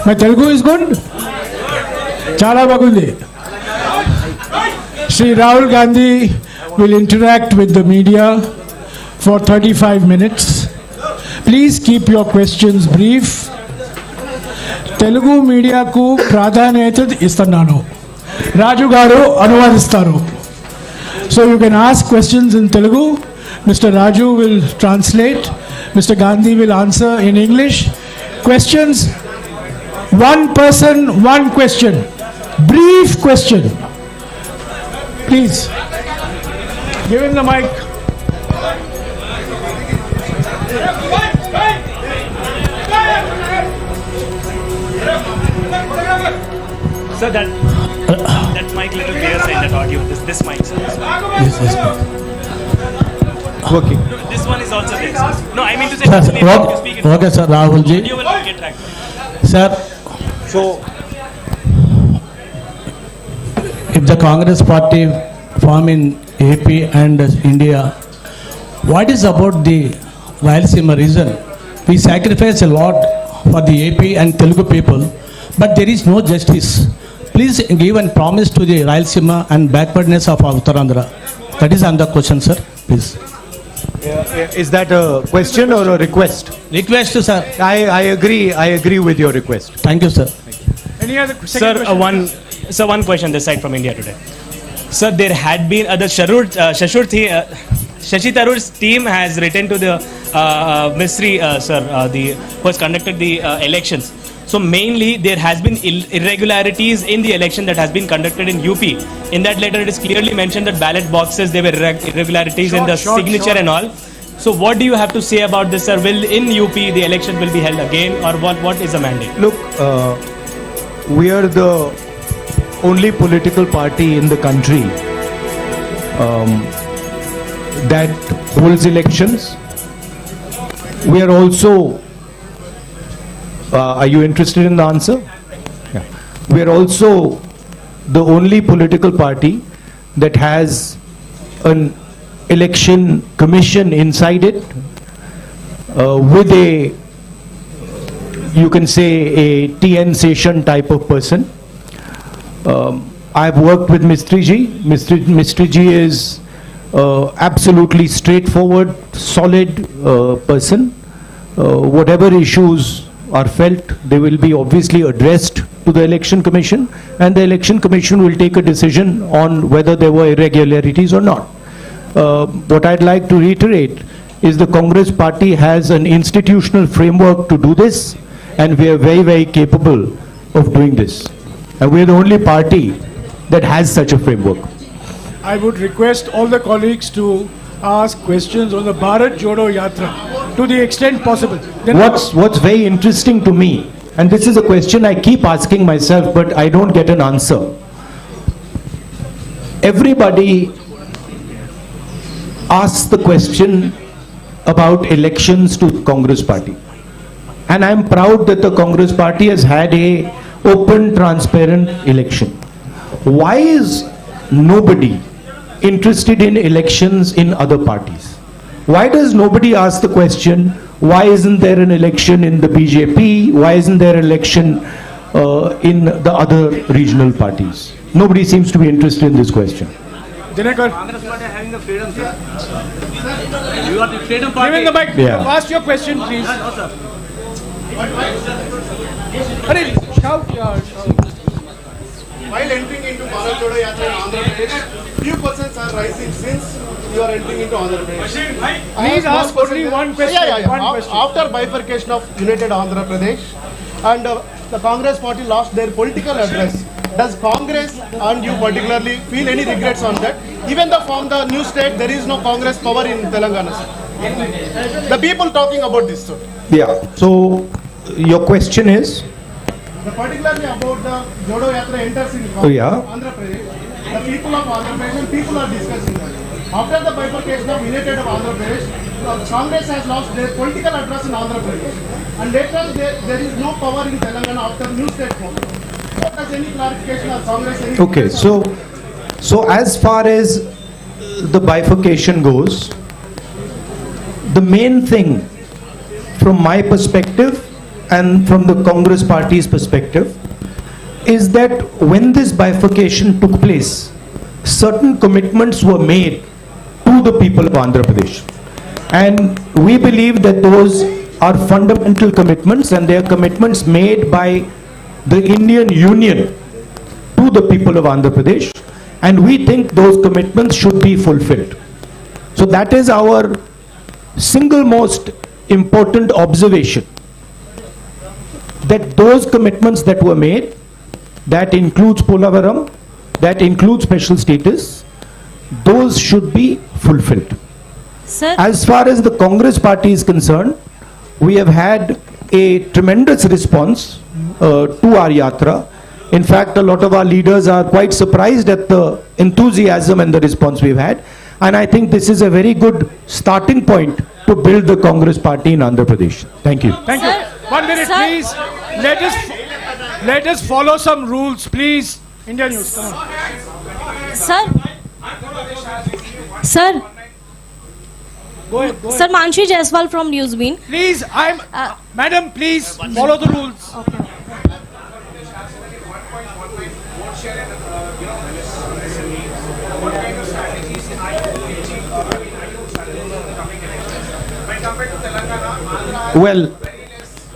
My Telugu is good? Chala bagundi. Shri Rahul Gandhi will interact with the media for 35 minutes. Please keep your questions brief. Telugu media ku pradhanayata istannanu. Raju garu anuvadistaru. So you can ask questions in Telugu. Mr. Raju will translate. Mr. Gandhi will answer in English. Questions, one person, one question. Brief question. Please. Give him the mic. Sir, that mic little clear side, that audio. This mic, sir. Yes. Working. This one is also there, sir. No, I mean to say, Sir, this name, you speak in okay, sir, Rahul ji. audio will get tracked. Sir, So, if the Congress party form in AP and India, what is about the Rayalaseema region? We sacrifice a lot for the AP and Telugu people, but there is no justice. Please give and promise to the Rayalaseema and backwardness of Uttarandhra. That is another question, sir. Please. is that a question or a request? Request, sir. I agree with your request. Thank you, sir. Any other Sir, one question this side from India today. Sir, there had been Shashi Tharoor's team has written to the ministry, sir, who has conducted the elections. So mainly there has been irregularities in the election that has been conducted in UP. In that letter, it is clearly mentioned that ballot boxes, there were irregularities in the signature and all. So what do you have to say about this, sir? Will in UP the election will be held again, or what is the mandate? Look, we are the only political party in the country that holds elections. We are also, are you interested in the answer? Yeah. We are also the only political party that has an election commission inside it with a, you can say, a TN session type of person. I've worked with Mistry Ji. Mistry Ji is absolutely straightforward, solid person. Whatever issues are felt, they will be obviously addressed to the election commission, and the election commission will take a decision on whether there were irregularities or not. What I'd like to reiterate is the Congress party has an institutional framework to do this, and we are very, very capable of doing this. And we are the only party that has such a framework. I would request all the colleagues to ask questions on the Bharat Jodo Yatra to the extent possible. Then What's very interesting to me, and this is a question I keep asking myself, but I don't get an answer. Everybody asks the question about elections to Congress party. And I'm proud that the Congress party has had a open, transparent election. Why is nobody interested in elections in other parties? Why does nobody ask the question, why isn't there an election in the BJP? Why isn't there an election in the other regional parties? Nobody seems to be interested in this question. Dinakar, Congress party having the freedom, sir. You are the freedom party. give him the mic. Yeah. Ask your question, please. No, sir. Hurry, shout. While entering into Bharat Jodo Yatra in Andhra Pradesh, few persons are rising since you are entering into Andhra Pradesh. Please ask only one question. One question. After bifurcation of United Andhra Pradesh and the Congress party lost their political address, does Congress and you particularly feel any regrets on that? Even though from the new state there is no Congress power in Telangana, sir. The people talking about this, sir. Yeah. So your question is? Particularly about the Jodo Yatra enters in Yeah. Andhra Pradesh, the people of Andhra Pradesh and people are discussing that. After the bifurcation of United of Andhra Pradesh, Congress has lost their political address in Andhra Pradesh, and later there is no power in Telangana after new state form. What does any clarification of Congress? Okay, so as far as the bifurcation goes, the main thing from my perspective and from the Congress party's perspective is that when this bifurcation took place, certain commitments were made to the people of Andhra Pradesh. And we believe that those are fundamental commitments, and they are commitments made by the Indian Union to the people of Andhra Pradesh, and we think those commitments should be fulfilled. So that is our single most important observation, that those commitments that were made, that includes Polavaram, that includes special status, those should be fulfilled. Sir, As far as the Congress party is concerned, we have had a tremendous response to our yatra. In fact, a lot of our leaders are quite surprised at the enthusiasm and the response we've had. And I think this is a very good starting point to build the Congress party in Andhra Pradesh. Thank you. Thank you. Sir, 1 minute, sir. please. Let us follow some rules, please. India News, come on. sir, Go ahead, go ahead. sir, Manshi Jaiswal from Newsbeat. Please, Madam, please follow the rules. Well,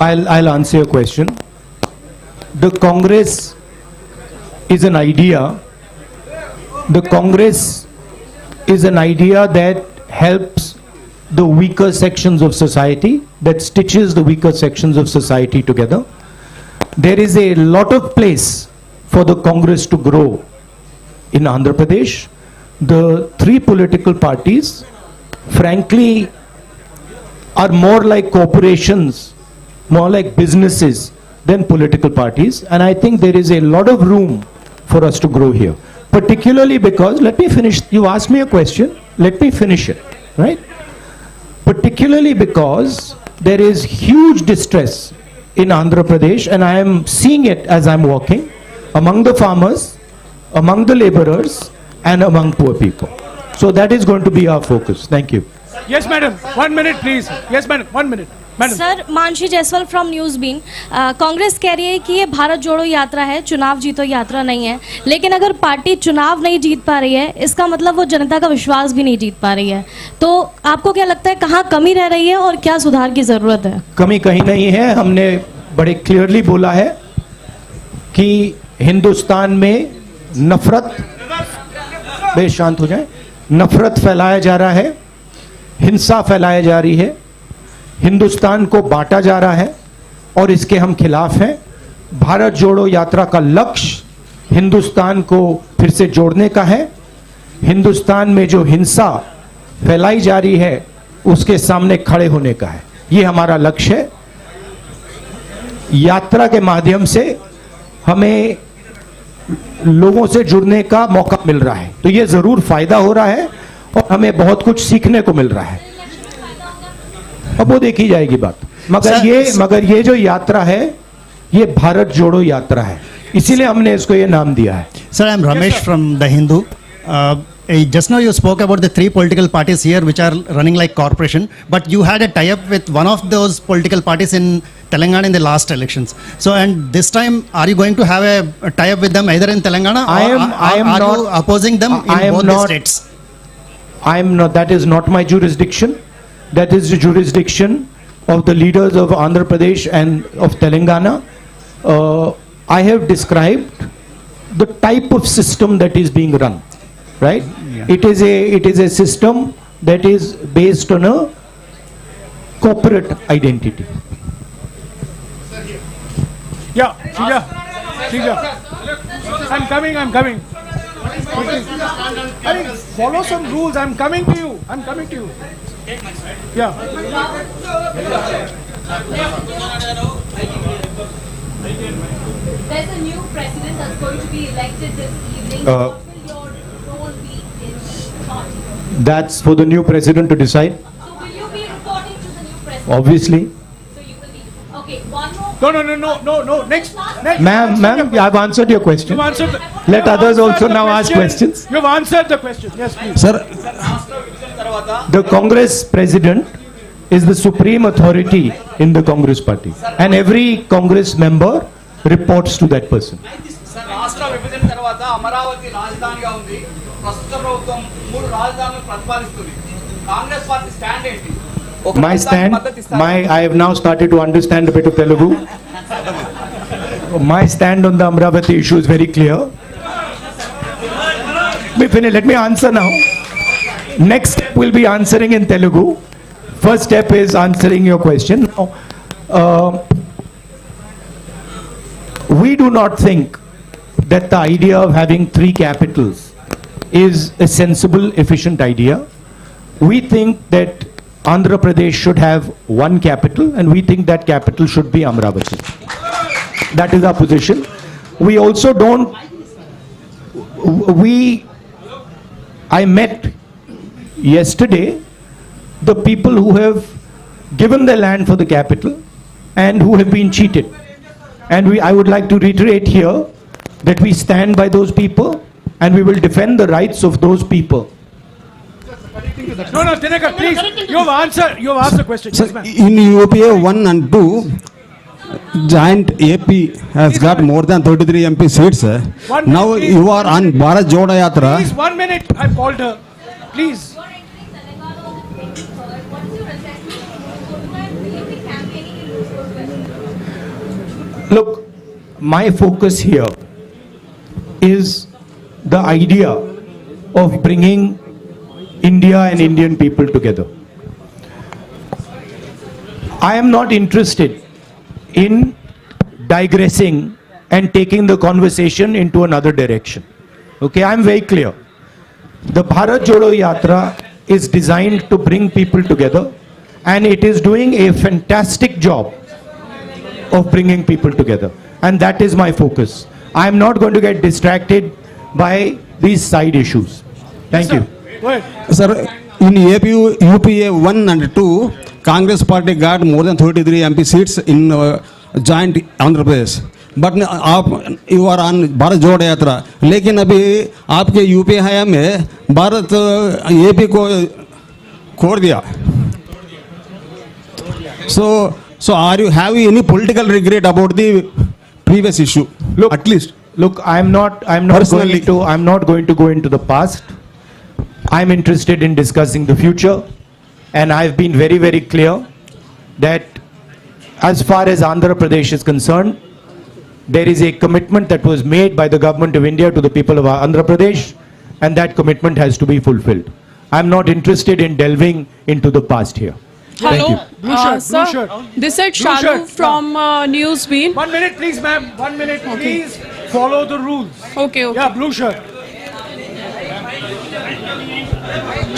I'll answer your question. The Congress is an idea. The Congress is an idea that helps the weaker sections of society, that stitches the weaker sections of society together. There is a lot of place for the Congress to grow in Andhra Pradesh. The three political parties, frankly, are more like corporations, more like businesses than political parties. And I think there is a lot of room for us to grow here. Particularly because, let me finish, you asked me a question, let me finish it, right? Particularly because there is huge distress in Andhra Pradesh, and I am seeing it as I'm walking, among the farmers, among the laborers, and among poor people. So that is going to be our focus. Thank you. Yes, madam. 1 minute, please. Yes, madam. 1 minute. Madam. Sir, Mansi Jaiswal from Newsbeen. Congress कह रही है कि ये भारत जोड़ो यात्रा है, चुनाव जीतो यात्रा नहीं है। लेकिन अगर पार्टी चुनाव नहीं जीत पा रही है, इसका मतलब वो जनता का विश्वास भी नहीं जीत पा रही है। तो आपको क्या लगता है, कहाँ कमी रह रही है और क्या सुधार की जरूरत है? कमी कहीं नहीं है। हमने बड़े क्लियरली बोला है कि हिंदुस्तान में नफरत, बेश शांत हो जाए, नफरत फैलाया जा रहा है, हिंसा फैलाया जा रही है, हिंदुस्तान को बांटा जा रहा है और इसके हम खिलाफ हैं। भारत जोड़ो यात्रा का लक्ष्य हिंदुस्तान को फिर से जोड़ने का है। हिंदुस्तान में जो हिंसा फैलाई जा रही है उसके सामने खड़े होने का है। ये हमारा लक्ष्य है। यात्रा के माध्यम से हमें लोगों से जुड़ने का मौका मिल रहा है, तो ये जरूर फायदा हो रहा है और हमें बहुत कुछ सीखने को मिल रहा है। अब वो देखी जाएगी बात। मगर ये जो यात्रा है ये भारत जोड़ो यात्रा है, इसीलिए हमने इसको ये नाम दिया है। Sir, I am Ramesh from The Hindu. Just now you spoke about the three political parties here which are running like corporation, but you had a tie-up with one of those political parties in Telangana in the last elections. So, and this time, are you going to have a tie-up with them either in Telangana or are you opposing them in both the states? I am not, that is not my jurisdiction. That is the jurisdiction of the leaders of Andhra Pradesh and of Telangana. I have described the type of system that is being run, right? Yeah. It is a system that is based on a corporate identity. Yeah, Shija. I'm coming. I mean, follow some rules. I'm coming to you. Yeah. There's a new president that's going to be elected this evening. What will your role be in the party? That's for the new president to decide, So will you be reporting to the new president? obviously. So you will be. Okay, one more. No. Next. Ma'am, I've answered your question. You've answered. Let others also now ask questions. You've answered the question. Yes, please. Sir, The Congress president is the supreme authority in the Congress party. And every Congress member reports to that person. Sir రాష్ట్ర విభజన తర్వాత అమరావతి రాజధానిగా ఉంది. ప్రస్తుత ప్రభుత్వం 3 రాజధానులను ప్రతిపాదిస్తుంది. Congress party stand ఏంటి? My stand, I have now started to understand a bit of Telugu. My stand on the Amravati issue is very clear. Let me answer now. Next step will be answering in Telugu. First step is answering your question. We do not think that the idea of having 3 capitals is a sensible, efficient idea. We think that Andhra Pradesh should have 1 capital, and we think that capital should be Amravati. That is our position. We also don't, I met yesterday the people who have given the land for the capital and who have been cheated. And I would like to reiterate here that we stand by those people and we will defend the rights of those people. No, Dinakar, please. You've asked the question. Sir, Yes, ma'am. in UPA 1 and 2, joint AP has got more than 33 MP seats. Sir. One minute, Now please. you are on Bharat Jodo Yatra. Please, 1 minute. I've called her. Please. You are entering Telangana on the 23rd. What is your assessment of Guru and BJP campaigning in those questions? Look, my focus here is the idea of bringing India and Indian people together. I am not interested in digressing and taking the conversation into another direction. Okay, I'm very clear. The Bharat Jodo Yatra is designed to bring people together, and it is doing a fantastic job of bringing people together, and that is my focus. I am not going to get distracted by these side issues. Thank you. Go ahead. Sir, in UPA 1 and 2, Congress party got more than 33 MP seats in joint Andhra Pradesh. But आप you are on Bharat जोड़ो यात्रा, लेकिन अभी आपके UP हया में Bharat AP को छोड़ दिया. So are you having any political regret about the previous issue? Look, At least. Look, I'm not Personally. going to go into the past. I'm interested in discussing the future, and I've been very, very clear that as far as Andhra Pradesh is concerned, there is a commitment that was made by the government of India to the people of Andhra Pradesh, and that commitment has to be fulfilled. I'm not interested in delving into the past here. Thank you. Blue shirt, Sir, blue shirt. this is Blue Shalu shirt. from Newsbeat. 1 minute, please, ma'am. 1 minute, please. Follow the rules. Okay. Yeah, blue shirt.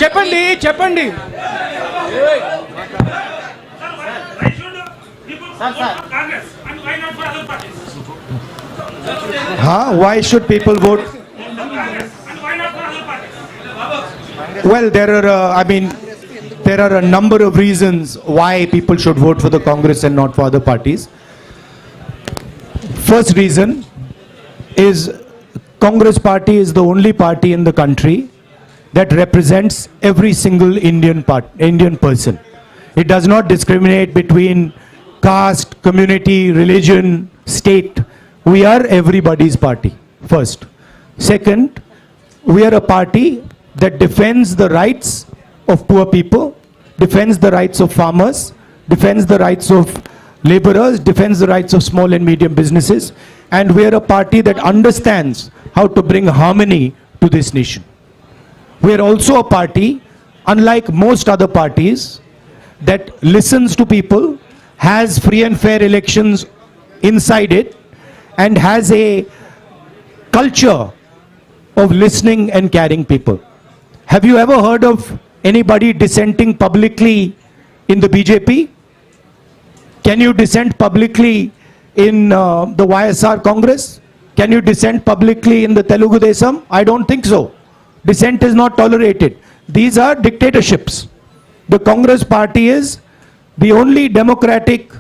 Cheppandi. Why should people vote? Well, there are a number of reasons why people should vote for the Congress and not for other parties. First reason is Congress party is the only party in the country that represents every single Indian person. It does not discriminate between caste, community, religion, state. We are everybody's party, first. Second, we are a party that defends the rights of poor people, defends the rights of farmers, defends the rights of laborers, defends the rights of small and medium businesses, and we are a party that understands how to bring harmony to this nation. We are also a party, unlike most other parties, that listens to people, has free and fair elections inside it, and has a culture of listening and caring people. Have you ever heard of anybody dissenting publicly in the BJP? Can you dissent publicly in the YSR Congress? Can you dissent publicly in the Telugu Desam? I don't think so. Dissent is not tolerated. These are dictatorships. The Congress party is the only democratic,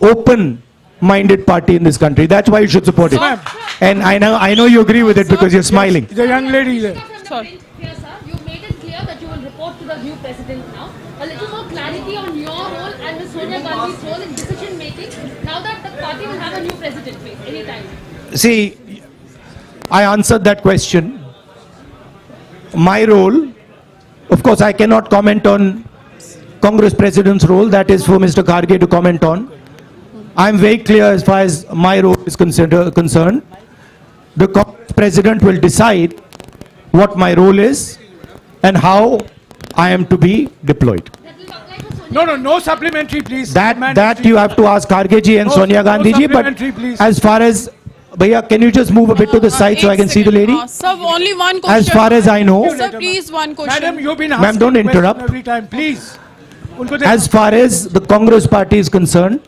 open-minded party in this country. That's why you should support it. Ma'am. And I know you agree with it because you're smiling. The young lady there. Sorry. Here, sir, you made it clear that you will report to the new president now. A little more clarity on your role and Ms. Sonia Gandhi's role in decision making now that the party will have a new president anytime. See, I answered that question. My role, of course, I cannot comment on Congress President's role. That is for Mr. Kharge to comment on. I am very clear as far as my role is concerned. The Congress President will decide what my role is and how I am to be deployed. No supplementary, please. That you have to ask Kharge ji and Sonia Gandhi ji. But supplementary, please. as far as, Bhaiya, can you just move a bit to the side so I can see the lady? Sir, only one question. As far as I know, Sir, please, one question. Madam, you've been Ma'am, asking don't question interrupt. every time, please. Unko de- as far as the Congress party is concerned,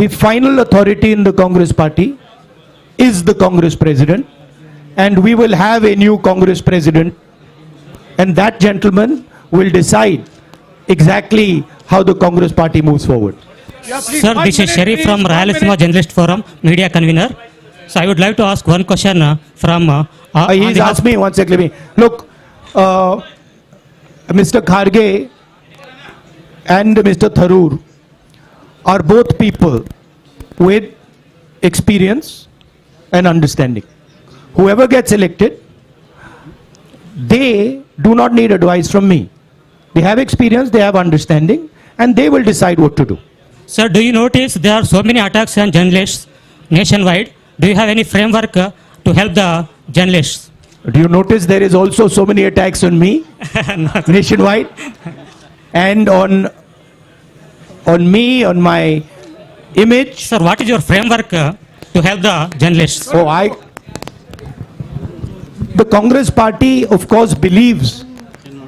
the final authority in the Congress party is the Congress President, and we will have a new Congress President, and that gentleman will decide exactly how the Congress party moves forward. Yeah, please, Sir, 1 this is minute, Sharif please, from 1 Rayalaseema minute. Journalist Forum, media convener. So I would like to ask one question from. on He's behalf- asked me, one second, let me. Look, Mr. Kharge and Mr. Tharoor are both people with experience and understanding. Whoever gets elected, they do not need advice from me. They have experience, they have understanding, and they will decide what to do. Sir, do you notice there are so many attacks on journalists nationwide? Do you have any framework to help the journalists? Do you notice there is also so many attacks on me nationwide and on me, on my image? Sir, what is your framework to help the journalists? The Congress party, of course, believes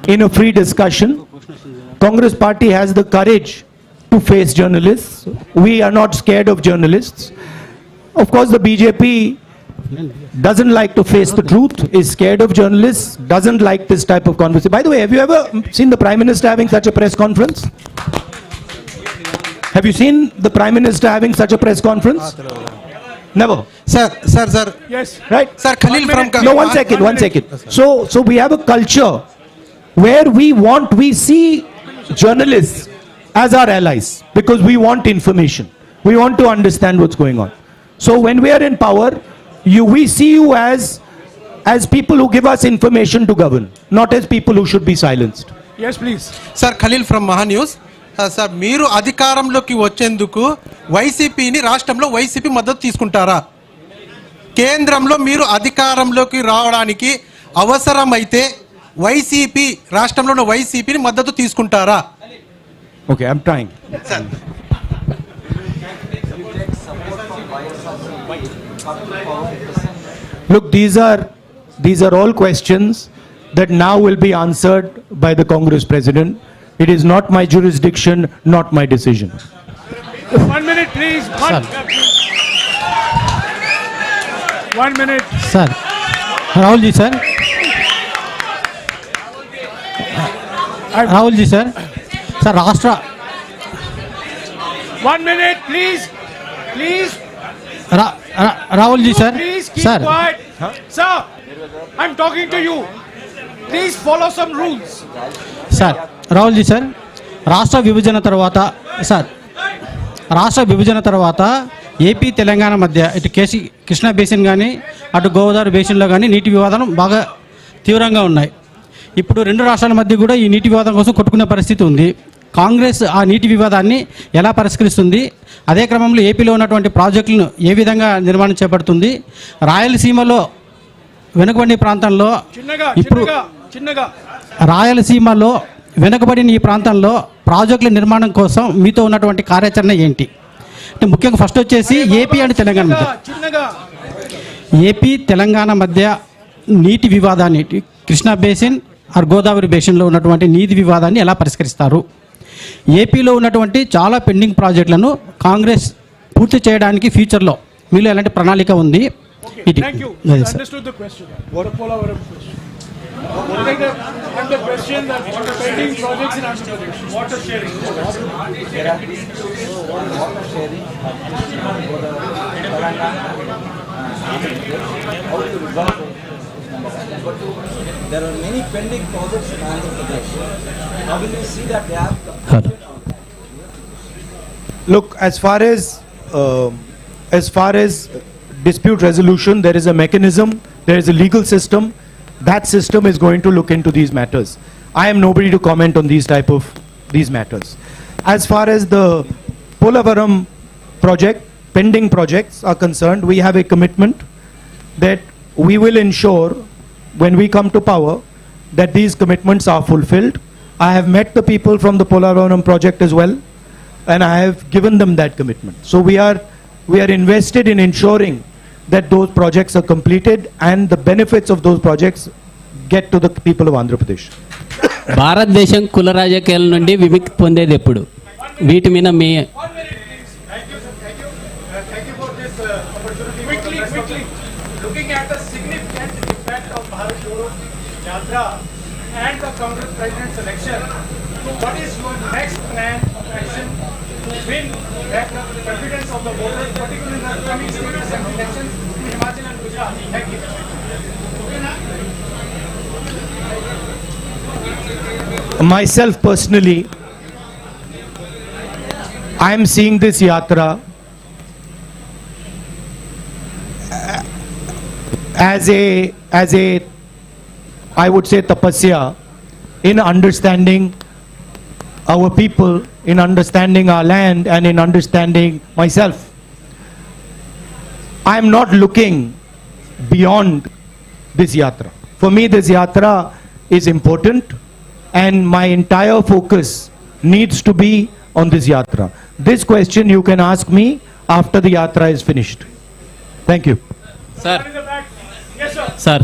in a free discussion. Congress party has the courage to face journalists. We are not scared of journalists. Of course, the BJP doesn't like to face the truth, is scared of journalists, doesn't like this type of conversation. By the way, have you ever seen the Prime Minister having such a press conference? Have you seen the Prime Minister having such a press conference? Never. Sir. Yes. Right? Sir, Khalil from... No, one second. So we have a culture where we see journalists as our allies because we want information. We want to understand what's going on. So when we are in power, we see you as people who give us information to govern, not as people who should be silenced. Yes, please. Sir, Khalil from Maha News. Sir, మీరు అధికారంలోకి వచ్చేందుకు వైసీపీని రాష్ట్రంలో YCP మద్దతు తీసుకుంటారా? కేంద్రంలో మీరు అధికారంలోకి రావడానికి అవసరమైతే వైసీపీ రాష్ట్రంలో ఉన్న వైసీపీని మద్దతు తీసుకుంటారా? Okay, I'm trying. Sir. Look, these are all questions that now will be answered by the Congress President. It is not my jurisdiction, not my decision. 1 minute, please. 1 minute. Sir Rahul ji sir Rahul ji sir राष्ट्र 1 minute, please. Rahul ji sir Please keep quiet. Sir, I'm talking to you. Please follow some rules. Sir Rahul ji sir రాష్ట్ర విభజన తర్వాత AP Telangana మధ్య ఇటు Krishna basin కానీ అటు గోదావరి బేసిన్లో కానీ నీటి వివాదం బాగా తీవ్రంగా ఉన్నాయి. ఇప్పుడు రెండు రాష్ట్రాల మధ్య కూడా ఈ నీటి వివాదం కోసం కొట్టుకునే పరిస్థితి ఉంది. కాంగ్రెస్ ఆ నీటి వివాదాన్ని ఎలా పరిష్కరిస్తుంది? అదే క్రమంలో ఏపీలో ఉన్నటువంటి ప్రాజెక్టులను ఏ విధంగా నిర్మాణం చేపడుతుంది? రాయలసీమలో వెనుకబడిన ప్రాంతంలో ఇప్పుడు రాయలసీమలో వెనుకబడిన ఈ ప్రాంతంలో ప్రాజెక్టుల నిర్మాణం కోసం మీతో ఉన్నటువంటి కార్యాచరణ ఏంటి? అంటే ముఖ్యంగా ఫస్ట్ వచ్చేసి ఏపీ అండ్ తెలంగాణ మధ్య నీటి వివాదాన్ని కృష్ణా బేసిన్ ఆర్ గోదావరి బేసిన్లో ఉన్నటువంటి నీటి వివాదాన్ని ఎలా పరిష్కరిస్తారు? ఏపీలో ఉన్నటువంటి చాలా పెండింగ్ ప్రాజెక్టులను కాంగ్రెస్ పూర్తి చేయడానికి ఫ్యూచర్లో మీలో ఎలాంటి ప్రణాళిక ఉంది? Thank you. I understood the question. What a Polavaram question. And the question that pending projects in Andhra Pradesh. Water sharing. There are many pending projects in Andhra Pradesh. How will you see that they have? Look, as far as dispute resolution, there is a mechanism, there is a legal system. That system is going to look into these matters. I am nobody to comment on these matters. As far as the Polavaram project, pending projects are concerned, we have a commitment that we will ensure when we come to power that these commitments are fulfilled. I have met the people from the Polavaram project as well, and I have given them that commitment. So we are invested in ensuring that those projects are completed and the benefits of those projects get to the people of Andhra Pradesh. భారతదేశం కుల రాజకీయాల నుండి విముక్తి పొందేది ఎప్పుడు? వీటి మీద మీ Quickly, looking at the significant impact of Bharat Jodo Yatra and the Congress President's election, what is your next plan of action to win back the confidence of the voters, particularly in the coming state assembly elections in Himachal and Gujarat? Thank you. Myself personally, I am seeing this yatra as a I would say tapasya in understanding our people, in understanding our land, and in understanding myself. I am not looking beyond this yatra. For me, this yatra is important, and my entire focus needs to be on this yatra. This question you can ask me after the yatra is finished. Thank you. Sir. Yes, sir. Sir.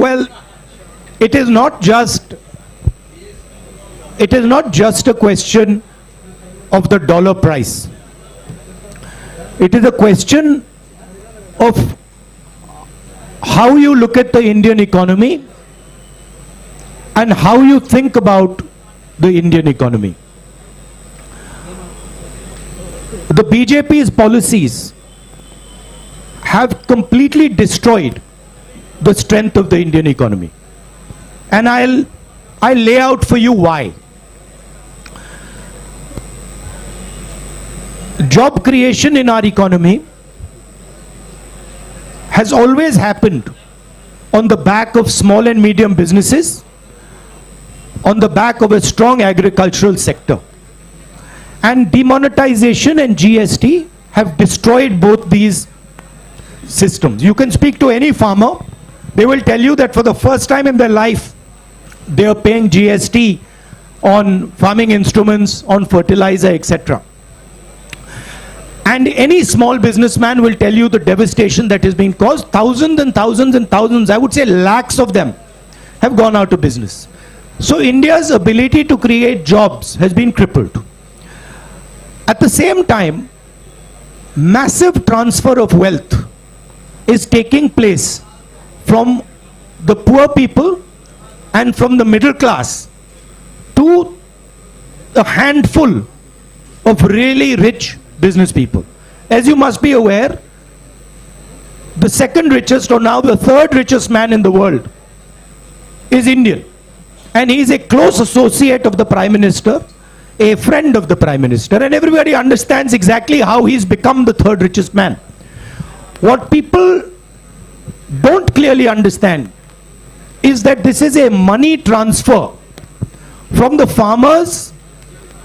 Well, it is not just a question of the dollar price. It is a question of how you look at the Indian economy and how you think about the Indian economy. The BJP's policies have completely destroyed the strength of the Indian economy. And I'll lay out for you why. Job creation in our economy has always happened on the back of small and medium businesses, on the back of a strong agricultural sector. And demonetization and GST have destroyed both these systems. You can speak to any farmer, they will tell you that for the first time in their life, they are paying GST on farming instruments, on fertilizer, etc. And any small businessman will tell you the devastation that has been caused. Thousands and thousands and thousands, I would say lakhs of them, have gone out of business. So India's ability to create jobs has been crippled. At the same time, massive transfer of wealth is taking place from the poor people and from the middle class to a handful of really rich business people. As you must be aware, the second richest, or now the third richest man in the world is Indian. And he is a close associate of the Prime Minister, a friend of the Prime Minister, and everybody understands exactly how he's become the third richest man. What people don't clearly understand is that this is a money transfer from the farmers,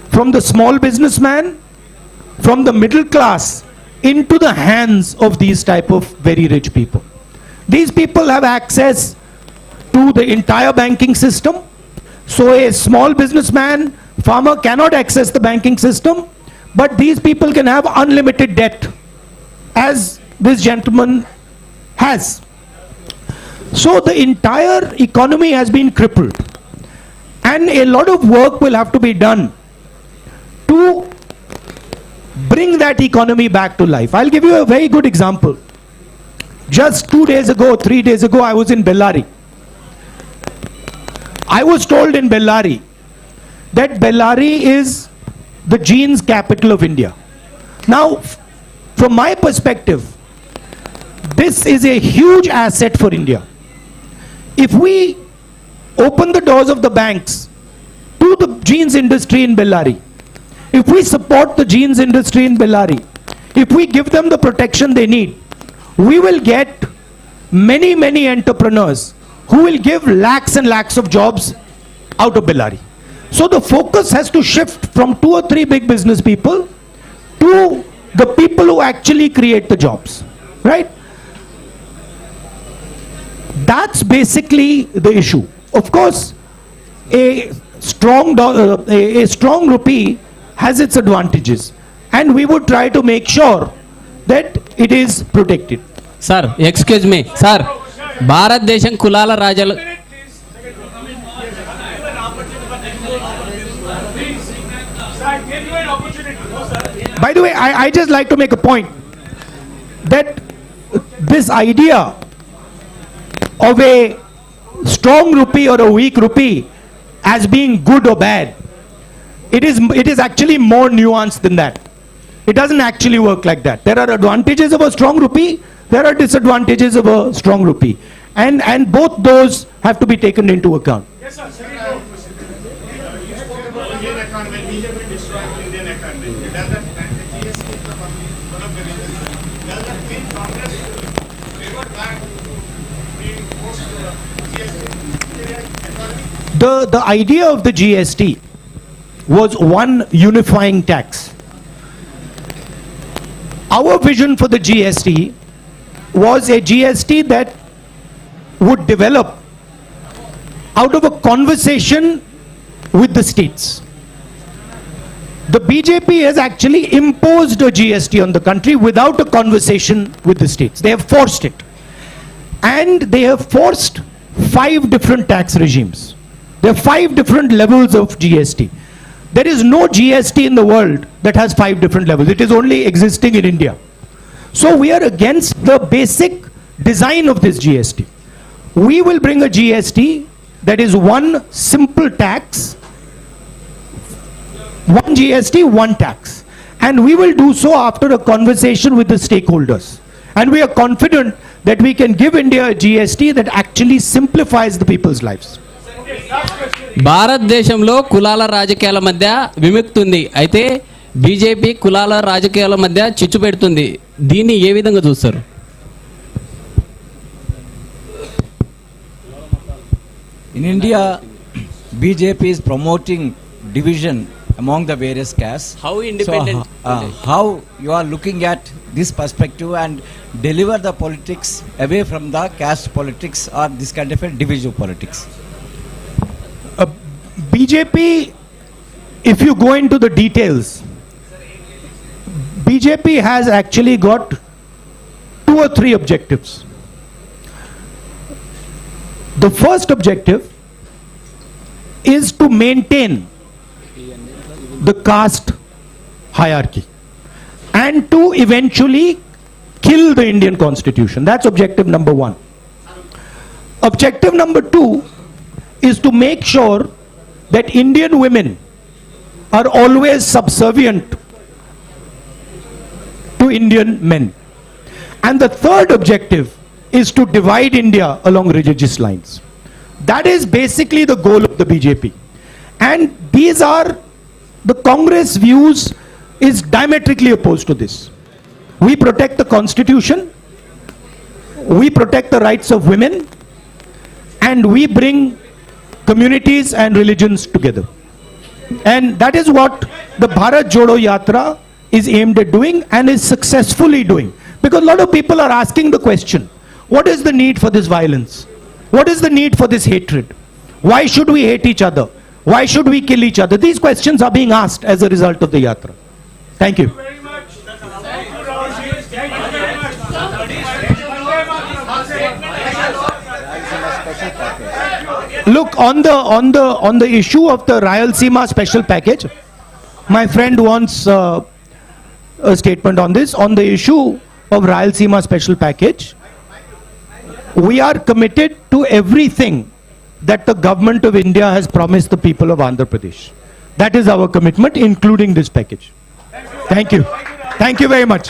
from the small businessman, from the middle class into the hands of these type of very rich people. These people have access to the entire banking system. So a small businessman, farmer cannot access the banking system, but these people can have unlimited debt, as this gentleman has. So the entire economy has been crippled, and a lot of work will have to be done to bring that economy back to life. I'll give you a very good example. Just 2 days ago, 3 days ago, I was in Bellary. I was told in Bellary that Bellary is the jeans capital of India. Now, from my perspective, this is a huge asset for India. If we open the doors of the banks to the jeans industry in Bellary, if we support the jeans industry in Bellary, if we give them the protection they need, we will get many, many entrepreneurs who will give lakhs and lakhs of jobs out of Bellary. So the focus has to shift from 2 or 3 big business people to the people who actually create the jobs, right? That's basically the issue. Of course, a strong rupee has its advantages, and we would try to make sure that it is protected. Sir, excuse me, sir. భారతదేశం కులాల రాజాలు By the way, I just like to make a point that this idea of a strong rupee or a weak rupee as being good or bad, it is actually more nuanced than that. It doesn't actually work like that. There are advantages of a strong rupee, there are disadvantages of a strong rupee, and both those have to be taken into account. Yes, sir. You spoke about Indian economy. BJP destroying Indian economy. Does that GST is one of the reasons? Does that mean Congress revert back being forced to GST economy? The idea of the GST was one unifying tax. Our vision for the GST was a GST that would develop out of a conversation with the states. The BJP has actually imposed a GST on the country without a conversation with the states. They have forced it. And they have forced 5 different tax regimes. There are 5 different levels of GST. There is no GST in the world that has 5 different levels. It is only existing in India. So we are against the basic design of this GST. We will bring a GST that is one simple tax, one GST, one tax. And we will do so after a conversation with the stakeholders. And we are confident that we can give India a GST that actually simplifies the people's lives. భారతదేశంలో కులాల రాజకీయాల మధ్య విముక్తి ఉంది. అయితే BJP కులాల రాజకీయాల మధ్య చిచ్చు పెడుతుంది. దీన్ని ఏ విధంగా చూస్తారు? In India, BJP is promoting division among the various castes. How independent? So, how you are looking at this perspective and deliver the politics away from the caste politics or this kind of a divisive politics? BJP, if you go into the details, BJP has actually got 2 or 3 objectives. The first objective is to maintain the caste hierarchy and to eventually kill the Indian constitution. That's objective number 1. Objective number 2 is to make sure that Indian women are always subservient to Indian men. And the third objective is to divide India along religious lines. That is basically the goal of the BJP. And these are the Congress views is diametrically opposed to this. We protect the constitution, we protect the rights of women, and we bring communities and religions together. And that is what the Bharat Jodo Yatra is aimed at doing and is successfully doing. Because a lot of people are asking the question, what is the need for this violence? What is the need for this hatred? Why should we hate each other? Why should we kill each other? These questions are being asked as a result of the Yatra. Thank you. Look, on the issue of the Rayalaseema special package, my friend wants a statement on this. On the issue of Rayalaseema special package, we are committed to everything that the government of India has promised the people of Andhra Pradesh. That is our commitment, including this package. Thank you. Thank you very much.